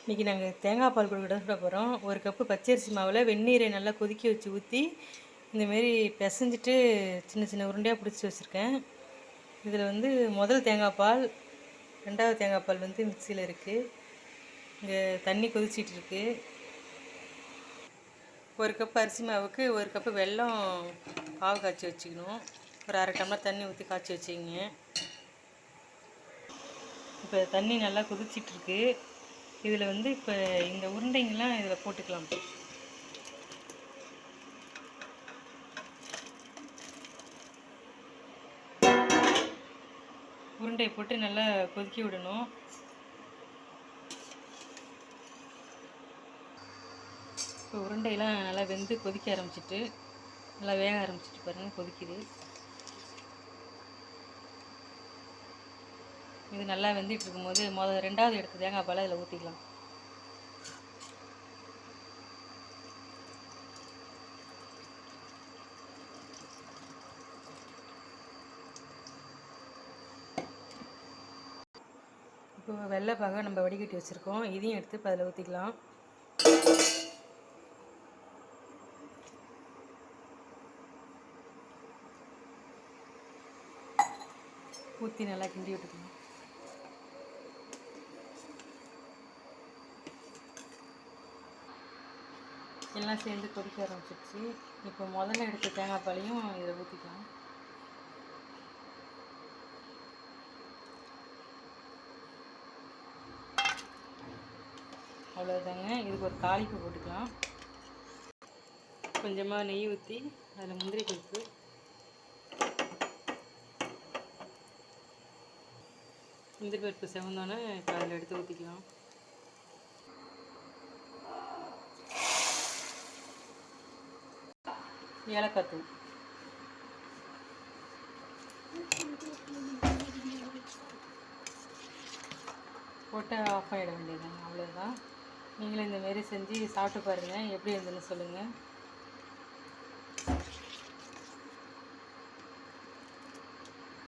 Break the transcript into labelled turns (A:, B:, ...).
A: இன்றைக்கி நாங்கள் தேங்காய் பால் கொடுக்க சுட போகிறோம். ஒரு கப்பு பச்சரிசி மாவில் வெந்நீரை நல்லா கொதிக்க வச்சு ஊற்றி இந்தமாரி பிசைஞ்சிட்டு சின்ன சின்ன உருண்டையாக பிடிச்சி வச்சுருக்கேன். இதில் வந்து முதல் தேங்காய் பால், ரெண்டாவது தேங்காய் பால் வந்து மிக்சியில் இருக்குது. இங்கே தண்ணி கொதிச்சிட்டு இருக்கு. ஒரு கப்பு அரிசி மாவுக்கு ஒரு கப்பு வெல்லம் பாவு காய்ச்சி வச்சுக்கணும். ஒரு அரை டம்ளர் தண்ணி ஊற்றி காய்ச்சி வச்சிங்க. இப்போ தண்ணி நல்லா கொதிச்சிட்ருக்கு. இதில் வந்து இப்போ இந்த உருண்டைங்கள்லாம் இதில் போட்டுக்கலாம். உருண்டையை போட்டு நல்லா கொதிக்க விடணும். இப்போ உருண்டையெல்லாம் நல்லா வெந்து கொதிக்க ஆரம்பிச்சிட்டு, நல்லா வேக ஆரம்பிச்சிட்டு பாருங்கள், கொதிக்குது. இது நல்லா வெந்துட்டு இருக்கும்போது ரெண்டாவது எடுத்து தேங்காய் பாலை இதில் ஊற்றிக்கலாம். இப்போ வெள்ளை பாகை நம்ம வடிகட்டி வச்சுருக்கோம். இதையும் எடுத்து இப்போ அதில் ஊற்றிக்கலாம். ஊற்றி நல்லா கிண்டி விட்டுக்கலாம். எல்லாம் சேர்ந்து கொதிக்க ஆரம்பிச்சிடுச்சு. இப்போ முதல்ல எடுத்த தேங்காய் பாலையும் இதில் ஊற்றிக்கலாம். அவ்வளோதாங்க. இதுக்கு ஒரு தாளிப்பு போட்டுக்கலாம். கொஞ்சமாக நெய் ஊற்றி அதில் முந்திரி பருப்பு, செவந்தோன்னே இப்போ அதில் எடுத்து ஊற்றிக்கலாம். ஏலக்காய் தூள் போட்டு ஆஃப் ஆகிட வேண்டியதுங்க. அவ்வளோதான். நீங்களும் இந்தமாரி செஞ்சு சாப்பிட்டு பாருங்கள், எப்படி இருந்ததுன்னு சொல்லுங்கள்.